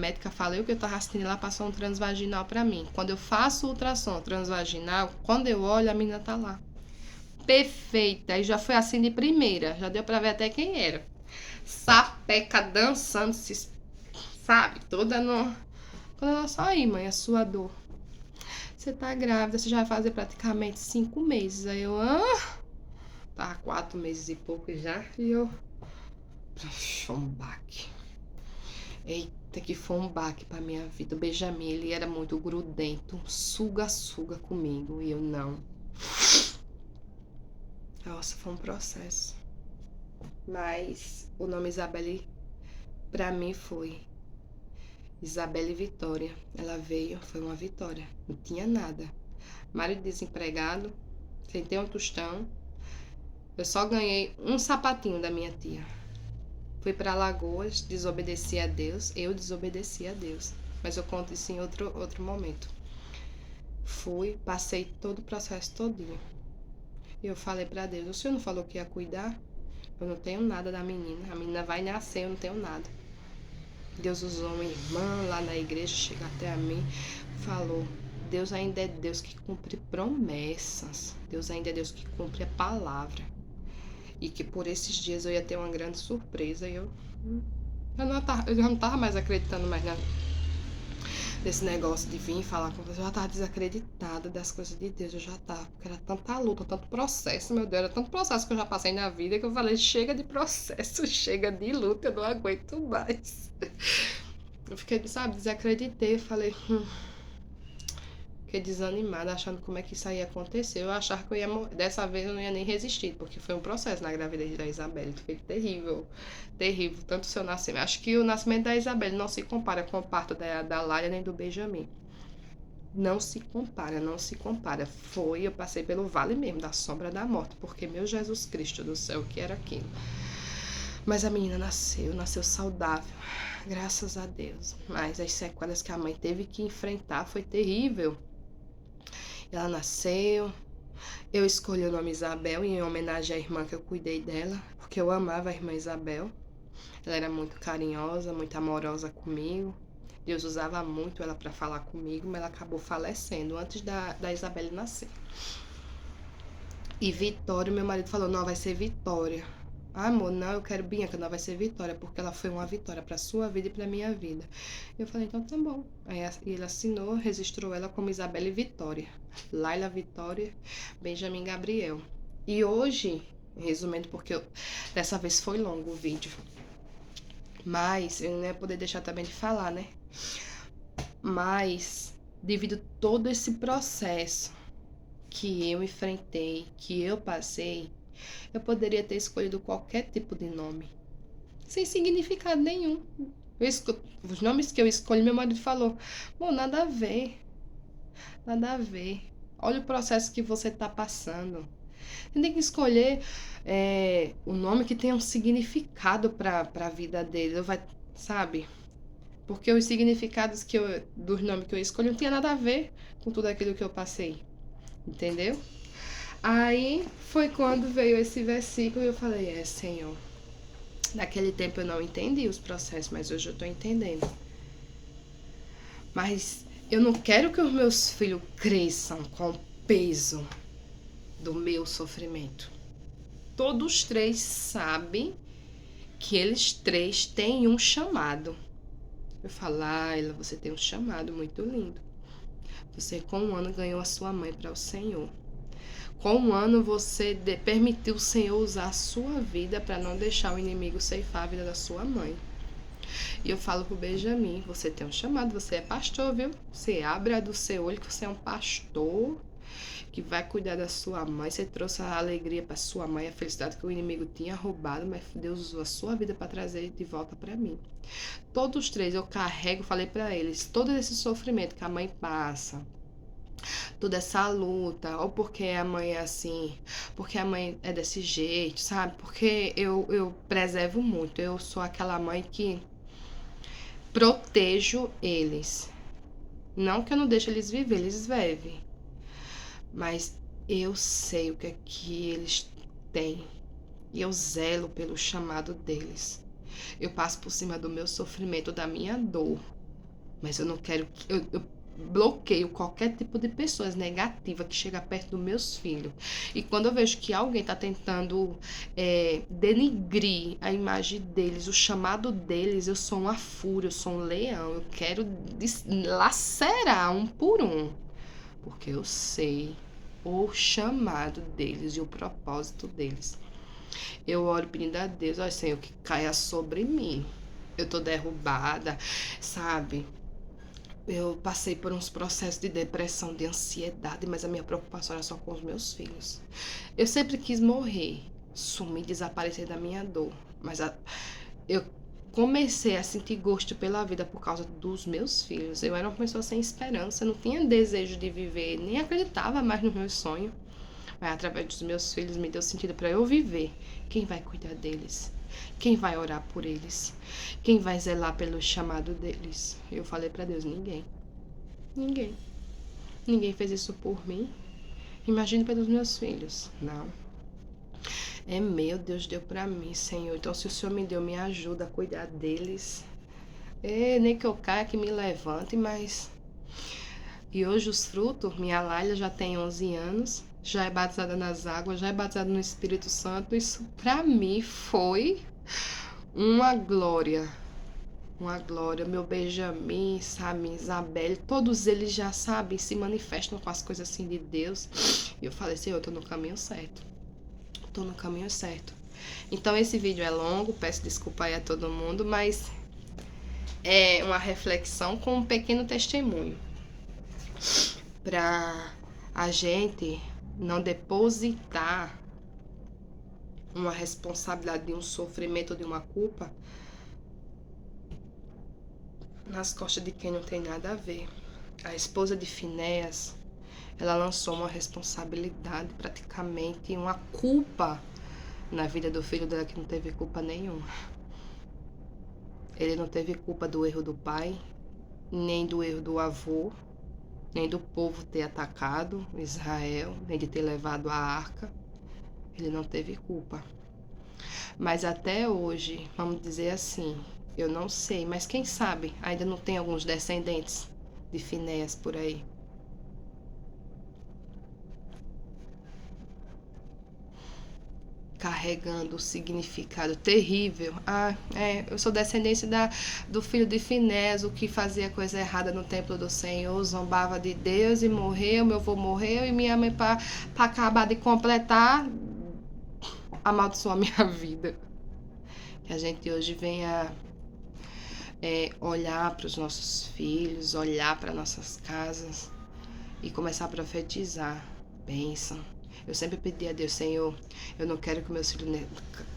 médica falei o que eu tava assistindo, ela passou um transvaginal pra mim. Quando eu faço o ultrassom transvaginal, quando eu olho, a menina tá lá. Perfeita. Aí já foi assim de primeira. Já deu pra ver até quem era. Sapeca dançando, sabe? Toda no... Quando ela só aí, mãe, a sua dor. Você tá grávida, você já vai fazer praticamente 5 meses. Aí eu, Tava 4 meses e pouco já. E eu... Foi um baque. Eita, que foi um baque pra minha vida. O Benjamin, ele era muito grudento. Suga comigo. E eu não. Nossa, foi um processo. Mas o nome Isabelle, pra mim, foi Isabelle Vitória. Ela veio, foi uma vitória. Não tinha nada. Marido desempregado, sem ter um tostão. Eu só ganhei um sapatinho da minha tia. Fui pra Alagoas, desobedeci a Deus. Eu desobedeci a Deus. Mas eu conto isso em outro momento. Fui, passei todo o processo todinho. E eu falei pra Deus, o senhor não falou que ia cuidar? Eu não tenho nada da menina. A menina vai nascer, eu não tenho nada. Deus usou uma irmã lá na igreja, chega até a mim, falou, Deus ainda é Deus que cumpre promessas. Deus ainda é Deus que cumpre a palavra. E que por esses dias eu ia ter uma grande surpresa. E eu já não tava mais acreditando mais nesse negócio de vir falar com você. Eu já tava desacreditada das coisas de Deus. Eu já tava, porque era tanta luta, tanto processo, meu Deus. Era tanto processo que eu já passei na vida que eu falei, chega de processo, chega de luta, eu não aguento mais. Eu fiquei, sabe, desacreditei. Eu falei, Fiquei desanimada, achando como é que isso aí ia acontecer. Eu achava que eu ia morrer. Dessa vez eu não ia nem resistir, porque foi um processo na gravidez da Isabelle. Foi terrível, terrível. Tanto o seu nascimento. Acho que o nascimento da Isabelle não se compara com o parto da Lália nem do Benjamin. Não se compara, não se compara. Eu passei pelo vale mesmo, da sombra da morte, porque meu Jesus Cristo do céu, o que era aquilo? Mas a menina nasceu saudável, graças a Deus. Mas as sequelas que a mãe teve que enfrentar foi terrível. Ela nasceu, eu escolhi o nome Isabel em homenagem à irmã que eu cuidei dela, porque eu amava a irmã Isabel. Ela era muito carinhosa, muito amorosa comigo. Deus usava muito ela para falar comigo, mas ela acabou falecendo antes da Isabelle nascer. E Vitória, meu marido falou, não, vai ser Vitória. Ah, amor, não, eu quero Bianca, não vai ser Vitória, porque ela foi uma vitória pra sua vida e pra minha vida. Eu falei, então tá bom. Aí ele assinou, registrou ela como Isabelle Vitória. Laila Vitória, Benjamin Gabriel. E hoje, resumindo, porque dessa vez foi longo o vídeo, mas eu não ia poder deixar também de falar, né? Mas, devido a todo esse processo que eu enfrentei, que eu passei, eu poderia ter escolhido qualquer tipo de nome, sem significado nenhum. Os nomes que eu escolhi, meu marido falou, bom, nada a ver, nada a ver. Olha o processo que você tá passando. Você tem que escolher o nome que tenha um significado para a vida dele, sabe? Porque os significados dos nomes que eu escolhi não tinha nada a ver com tudo aquilo que eu passei, entendeu? Aí foi quando veio esse versículo e eu falei, Senhor, naquele tempo eu não entendi os processos, mas hoje eu tô entendendo. Mas eu não quero que os meus filhos cresçam com o peso do meu sofrimento. Todos 3 sabem que eles 3 têm um chamado. Eu falo, Laila, você tem um chamado muito lindo. Você com 1 ano ganhou a sua mãe para o Senhor. Com 1 ano você permitiu o Senhor usar a sua vida para não deixar o inimigo ceifar a vida da sua mãe. E eu falo pro Benjamin, você tem um chamado, você é pastor, viu? Você abre a do seu olho que você é um pastor que vai cuidar da sua mãe. Você trouxe a alegria para sua mãe, a felicidade que o inimigo tinha roubado, mas Deus usou a sua vida para trazer de volta para mim. Todos os 3 eu carrego, falei para eles, todo esse sofrimento que a mãe passa, toda essa luta, ou porque a mãe é assim, porque a mãe é desse jeito, sabe? Porque eu preservo muito, eu sou aquela mãe que protejo eles. Não que eu não deixe eles viver, eles vivem. Mas eu sei o que é que eles têm. E eu zelo pelo chamado deles. Eu passo por cima do meu sofrimento, da minha dor. Mas eu não quero que... Eu bloqueio qualquer tipo de pessoas negativa que chega perto dos meus filhos. E quando eu vejo que alguém tá tentando denigrir a imagem deles, o chamado deles, eu sou uma fúria, eu sou um leão. Eu quero lacerar um por um. Porque eu sei o chamado deles e o propósito deles. Eu oro pedindo a Deus, ó Senhor, que caia sobre mim. Eu tô derrubada, sabe? Eu passei por uns processos de depressão, de ansiedade, mas a minha preocupação era só com os meus filhos. Eu sempre quis morrer, sumir, desaparecer da minha dor. Mas eu comecei a sentir gosto pela vida por causa dos meus filhos. Eu era uma pessoa sem esperança, não tinha desejo de viver, nem acreditava mais nos meus sonhos. Mas através dos meus filhos me deu sentido para eu viver. Quem vai cuidar deles? Quem vai orar por eles? Quem vai zelar pelo chamado deles? Eu falei para Deus, ninguém. Ninguém. Ninguém fez isso por mim. Imagine pelos meus filhos. Não. É meu, Deus deu para mim, Senhor. Então se o Senhor me deu, me ajuda a cuidar deles. Nem que eu caia, que me levante, mas... E hoje os frutos, minha Laila já tem 11 anos, já é batizada nas águas, já é batizada no Espírito Santo. Isso para mim foi uma glória. Uma glória. Meu Benjamin, sabe, Isabelle, todos eles já sabem, se manifestam com as coisas assim de Deus. E eu falei, Senhor, eu tô no caminho certo. Tô no caminho certo. Então esse vídeo é longo, peço desculpa aí a todo mundo, mas é uma reflexão com um pequeno testemunho. Pra a gente não depositar uma responsabilidade de um sofrimento, de uma culpa nas costas de quem não tem nada a ver. A esposa de Finéas, ela lançou uma responsabilidade, praticamente uma culpa na vida do filho dela que não teve culpa nenhuma. Ele não teve culpa do erro do pai, nem do erro do avô, nem do povo ter atacado Israel, nem de ter levado a arca. Ele não teve culpa. Mas até hoje, vamos dizer assim, eu não sei, mas quem sabe ainda não tem alguns descendentes de Finéas por aí. Carregando o significado terrível. Eu sou descendência do filho de Finéas, o que fazia coisa errada no templo do Senhor, zombava de Deus e morreu, meu avô morreu, e minha mãe, para acabar de completar, amaldiçoou a minha vida. Que a gente hoje venha olhar para os nossos filhos, olhar para nossas casas e começar a profetizar bênção. Eu sempre pedi a Deus, Senhor, eu não quero que meus filhos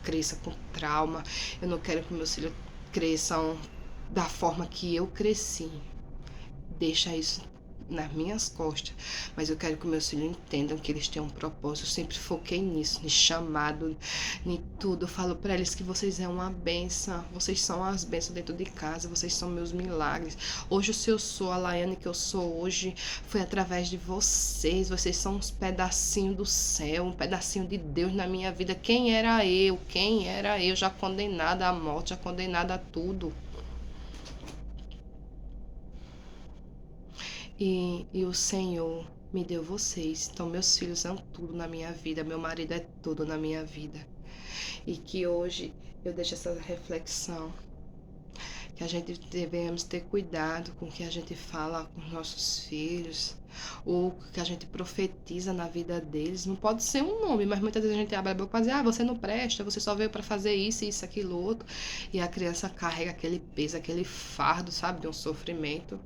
cresçam com trauma, eu não quero que meus filhos cresçam da forma que eu cresci. Deixa isso nas minhas costas, mas eu quero que meus filhos entendam que eles têm um propósito. Eu sempre foquei nisso, no chamado, em tudo. Eu falo para eles que vocês é uma bênção, vocês são as bênçãos dentro de casa, vocês são meus milagres. Hoje, se eu sou a Laiane que eu sou hoje, foi através de vocês. Vocês são uns pedacinhos do céu, um pedacinho de Deus na minha vida. Quem era eu? Já condenada à morte, já condenada a tudo. E o Senhor me deu vocês. Então, meus filhos são tudo na minha vida. Meu marido é tudo na minha vida. E que hoje eu deixo essa reflexão. Que a gente devemos ter cuidado com o que a gente fala com os nossos filhos. Ou que a gente profetiza na vida deles. Não pode ser um nome, mas muitas vezes a gente abre a boca e diz, você não presta, você só veio para fazer isso, aquilo, outro. E a criança carrega aquele peso, aquele fardo, sabe, de um sofrimento.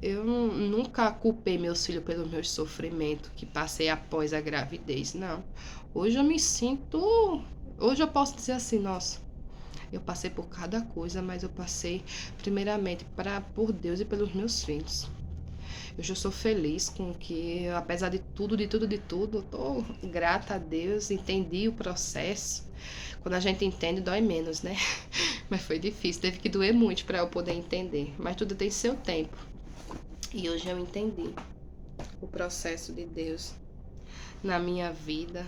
Eu nunca culpei meus filhos pelos meus sofrimentos que passei após a gravidez, não. Hoje eu me sinto... Hoje eu posso dizer assim, nossa, eu passei por cada coisa, mas eu passei primeiramente por Deus e pelos meus filhos. Hoje eu sou feliz com que, apesar de tudo, eu tô grata a Deus, entendi o processo. Quando a gente entende, dói menos, né? Mas foi difícil, teve que doer muito para eu poder entender. Mas tudo tem seu tempo. E hoje eu entendi o processo de Deus na minha vida,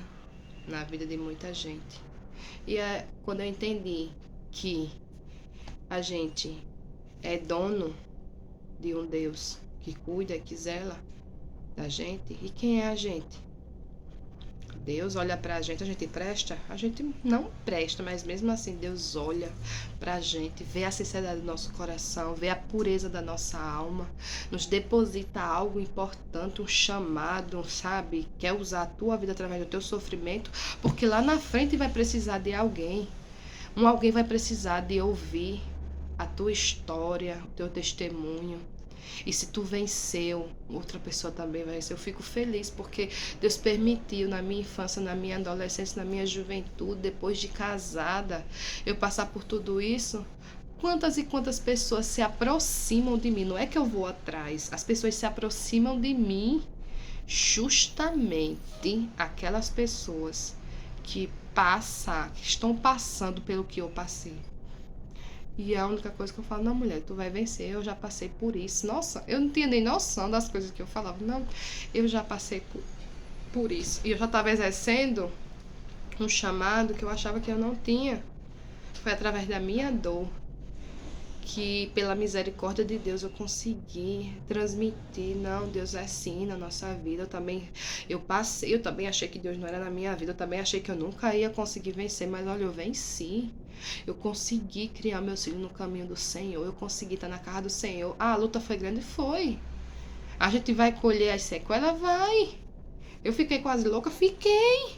na vida de muita gente. E quando eu entendi que a gente é dono de um Deus que cuida, que zela da gente. E quem é a gente? Deus olha pra gente, a gente presta? A gente não presta, mas mesmo assim Deus olha pra gente, vê a sinceridade do nosso coração, vê a pureza da nossa alma, nos deposita algo importante, um chamado, sabe? Quer usar a tua vida através do teu sofrimento, porque lá na frente vai precisar de alguém. Alguém vai precisar de ouvir a tua história, o teu testemunho. E se tu venceu, outra pessoa também vai vencer. Eu fico feliz porque Deus permitiu na minha infância, na minha adolescência, na minha juventude, depois de casada, eu passar por tudo isso. Quantas e quantas pessoas se aproximam de mim? Não é que eu vou atrás. As pessoas se aproximam de mim, justamente aquelas pessoas que estão passando pelo que eu passei. E a única coisa que eu falo, não, mulher, tu vai vencer, eu já passei por isso. Nossa, eu não tinha nem noção das coisas que eu falava. Não, eu já passei por isso. E eu já estava exercendo um chamado que eu achava que eu não tinha. Foi através da minha dor que, pela misericórdia de Deus, eu consegui transmitir. Não, Deus é assim na nossa vida. Eu também achei que Deus não era na minha vida. Eu também achei que eu nunca ia conseguir vencer, mas olha, eu venci. Eu consegui criar meus filhos no caminho do Senhor. Eu consegui estar na casa do Senhor. Ah, a luta foi grande? Foi. A gente vai colher as sequelas? Vai. Eu fiquei quase louca? Fiquei.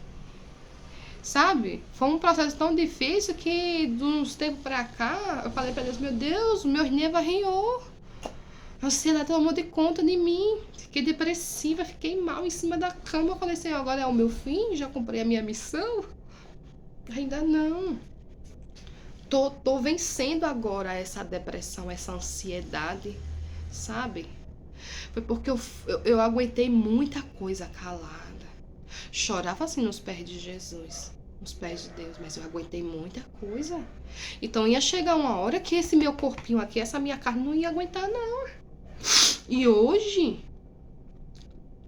Sabe? Foi um processo tão difícil que, de uns tempos pra cá, eu falei pra Deus, meu Deus, meus nervos arranhou. A ansiedade tomou de conta de mim. Fiquei depressiva, fiquei mal em cima da cama. Eu falei, Senhor, agora é o meu fim? Já comprei a minha missão? Ainda não. Tô vencendo agora essa depressão, essa ansiedade, sabe? Foi porque eu aguentei muita coisa calada. Chorava assim nos pés de Jesus, nos pés de Deus, mas eu aguentei muita coisa. Então ia chegar uma hora que esse meu corpinho aqui, essa minha carne não ia aguentar, não. E hoje,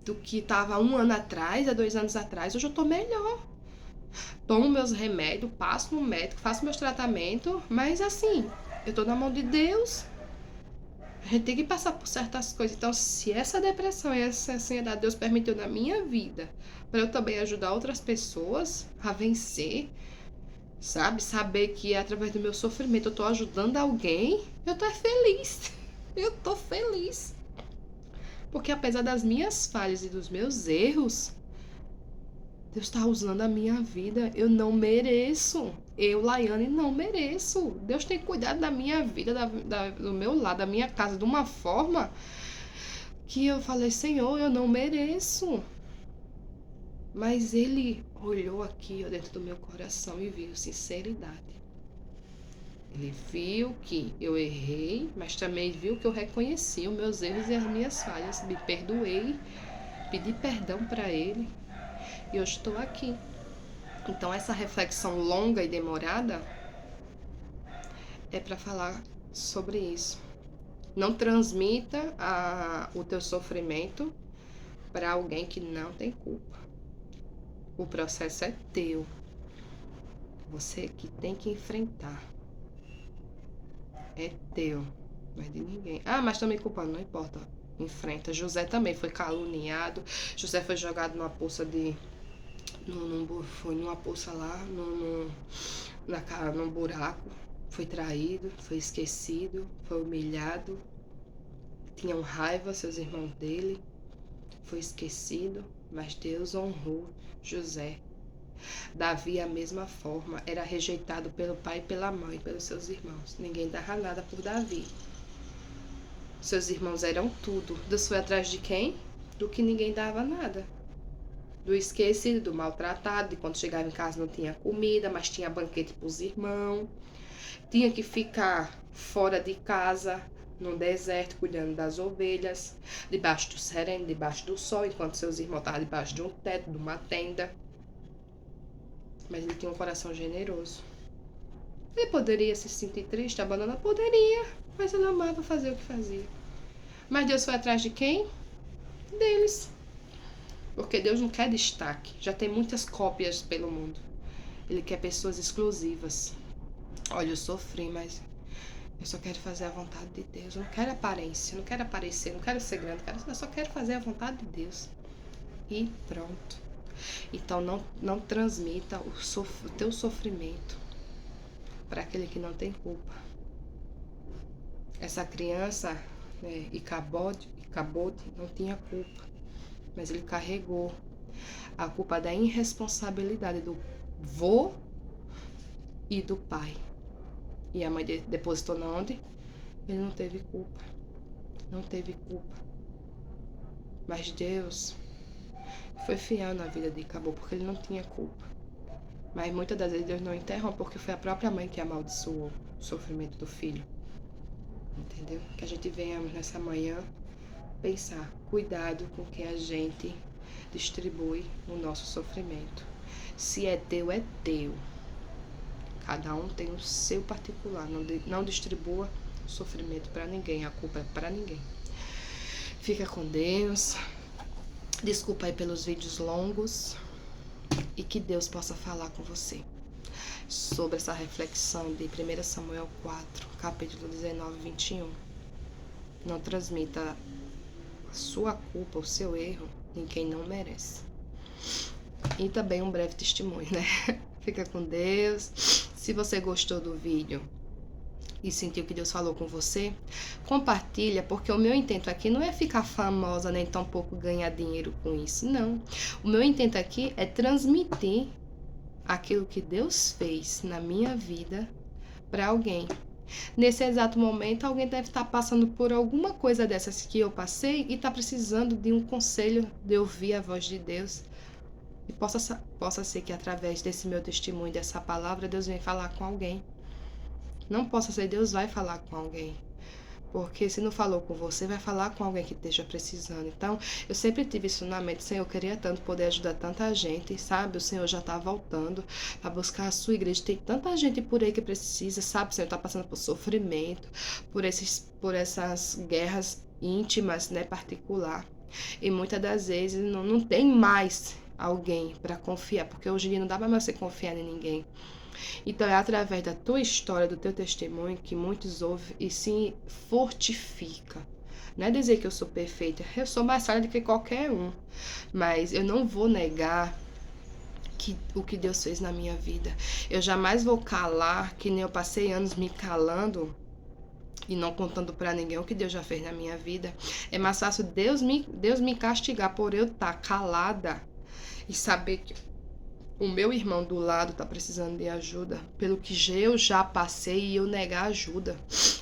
do que tava 1 ano atrás, há 2 anos atrás, hoje eu tô melhor. Tomo meus remédios, passo no médico, faço meus tratamentos, mas assim, eu tô na mão de Deus. A gente tem que passar por certas coisas. Então, se essa depressão e essa ansiedade Deus permitiu na minha vida, para eu também ajudar outras pessoas a vencer, sabe? Saber que através do meu sofrimento eu tô ajudando alguém, eu tô feliz. Eu tô feliz. Porque apesar das minhas falhas e dos meus erros, Deus está usando a minha vida. Eu não mereço. Eu, Laiane, não mereço. Deus tem cuidado da minha vida, do meu lado, da minha casa, de uma forma que eu falei, Senhor, eu não mereço. Mas Ele olhou aqui dentro do meu coração e viu sinceridade. Ele viu que eu errei, mas também viu que eu reconheci os meus erros e as minhas falhas. Me perdoei, pedi perdão para Ele. E eu estou aqui. Então, essa reflexão longa e demorada é para falar sobre isso. Não transmita o teu sofrimento para alguém que não tem culpa. O processo é teu. Você que tem que enfrentar. É teu. Não é de ninguém. Ah, mas também culpado, não importa. Enfrenta. José também foi caluniado. José foi jogado numa poça foi numa poça lá, num buraco, foi traído, foi esquecido, foi humilhado, tinham raiva seus irmãos dele, foi esquecido, mas Deus honrou José. Davi, a mesma forma, era rejeitado pelo pai e pela mãe, pelos seus irmãos. Ninguém dava nada por Davi. Seus irmãos eram tudo. Deus foi atrás de quem? Do que ninguém dava nada. Do esquecido, do maltratado, de quando chegava em casa não tinha comida, mas tinha banquete para os irmãos. Tinha que ficar fora de casa, no deserto, cuidando das ovelhas, debaixo do sereno, debaixo do sol, enquanto seus irmãos estavam debaixo de um teto, de uma tenda. Mas ele tinha um coração generoso. Ele poderia se sentir triste, abandonado? Poderia, mas ele amava fazer o que fazia. Mas Deus foi atrás de quem? Deles. Porque Deus não quer destaque. Já tem muitas cópias pelo mundo. Ele quer pessoas exclusivas. Olha, eu sofri, mas Eu só quero fazer a vontade de Deus. Eu não quero aparência, eu não quero aparecer, não quero ser grande, eu só quero fazer a vontade de Deus. E pronto. Então não transmita o teu sofrimento para aquele que não tem culpa. Essa criança, né, Icabode não tinha culpa, mas ele carregou a culpa da irresponsabilidade do vô e do pai. E a mãe depositou na onde? Ele não teve culpa. Não teve culpa. Mas Deus foi fiel na vida de Icabode, porque ele não tinha culpa. Mas muitas das vezes Deus não interrompe, porque foi a própria mãe que amaldiçoou o sofrimento do filho. Entendeu? Que a gente venha nessa manhã pensar, cuidado com o que a gente distribui o nosso sofrimento. Se é teu, é teu. Cada um tem o seu particular. Não distribua o sofrimento para ninguém. A culpa é para ninguém. Fica com Deus. Desculpa aí pelos vídeos longos. E que Deus possa falar com você sobre essa reflexão de 1 Samuel 4, capítulo 19 e 21. Não transmita a sua culpa, o seu erro, em quem não merece. E também um breve testemunho, né? Fica com Deus. Se você gostou do vídeo e sentiu que Deus falou com você, compartilha, porque o meu intento aqui não é ficar famosa, nem tampouco ganhar dinheiro com isso, não. O meu intento aqui é transmitir aquilo que Deus fez na minha vida para alguém. Nesse exato momento, alguém deve estar passando por alguma coisa dessas que eu passei e está precisando de um conselho, de ouvir a voz de Deus. E possa ser que através desse meu testemunho, dessa palavra, Deus venha falar com alguém. Não possa ser, Deus vai falar com alguém. Porque se não falou com você, vai falar com alguém que esteja precisando. Então, eu sempre tive isso na mente. Senhor, eu queria tanto poder ajudar tanta gente, sabe? O Senhor já está voltando para buscar a sua igreja. Tem tanta gente por aí que precisa, sabe? O Senhor está passando por sofrimento, por essas guerras íntimas, né? Particular. E muitas das vezes não tem mais alguém para confiar. Porque hoje em dia não dá mais você confiar em ninguém. Então é através da tua história, do teu testemunho, que muitos ouvem e se fortifica. Não é dizer que eu sou perfeita, eu sou mais falha do que qualquer um, mas eu não vou negar o que Deus fez na minha vida. Eu jamais vou calar, que nem eu passei anos me calando e não contando para ninguém o que Deus já fez na minha vida. É mais fácil Deus me castigar por eu estar calada e saber que o meu irmão do lado tá precisando de ajuda, pelo que eu já passei, e eu negar ajuda.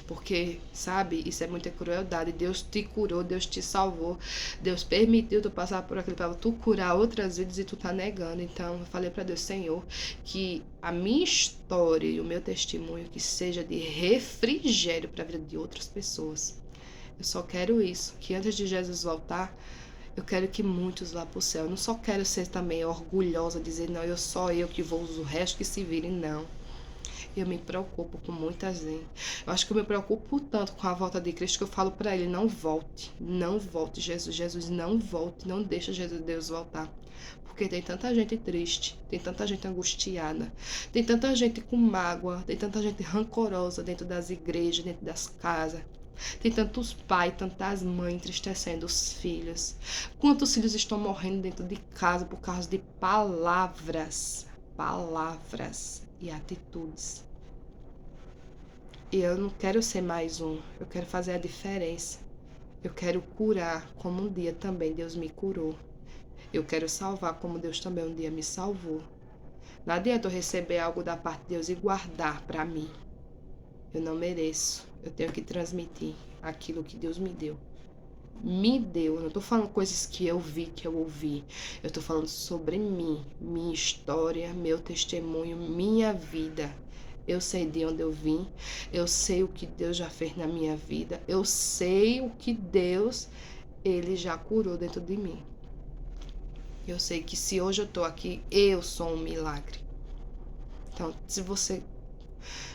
Porque, sabe, isso é muita crueldade. Deus te curou, Deus te salvou, Deus permitiu tu passar por aquilo para tu curar outras vidas e tu tá negando. Então, eu falei para Deus, Senhor, que a minha história e o meu testemunho que seja de refrigério para a vida de outras pessoas. Eu só quero isso, que antes de Jesus voltar, eu quero que muitos vá para o céu. Eu não só quero ser também orgulhosa, dizer, não, eu que vou, o resto que se virem, não. Eu me preocupo com muita gente. Eu acho que eu me preocupo tanto com a volta de Cristo que eu falo para ele, não volte, Jesus. Jesus, não volte, não deixa Deus voltar. Porque tem tanta gente triste, tem tanta gente angustiada, tem tanta gente com mágoa, tem tanta gente rancorosa dentro das igrejas, dentro das casas. Tem tantos pais, tantas mães entristecendo os filhos. Quantos filhos estão morrendo dentro de casa por causa de palavras e atitudes. E eu não quero ser mais um. Eu quero fazer a diferença. Eu quero curar como um dia também Deus me curou. Eu quero salvar como Deus também um dia me salvou. Não adianta eu receber algo da parte de Deus e guardar para mim. Eu não mereço. Eu tenho que transmitir aquilo que Deus me deu. Eu não tô falando coisas que eu vi, que eu ouvi. Eu tô falando sobre mim, minha história, meu testemunho, minha vida. Eu sei de onde eu vim. Eu sei o que Deus já fez na minha vida. Eu sei o que Deus, Ele já curou dentro de mim. Eu sei que se hoje eu tô aqui, eu sou um milagre. Então, se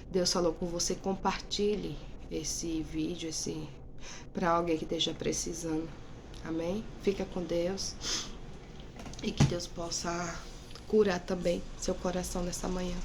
Deus falou com você, compartilhe esse vídeo, para alguém que esteja precisando. Amém? Fica com Deus. E que Deus possa curar também seu coração nessa manhã.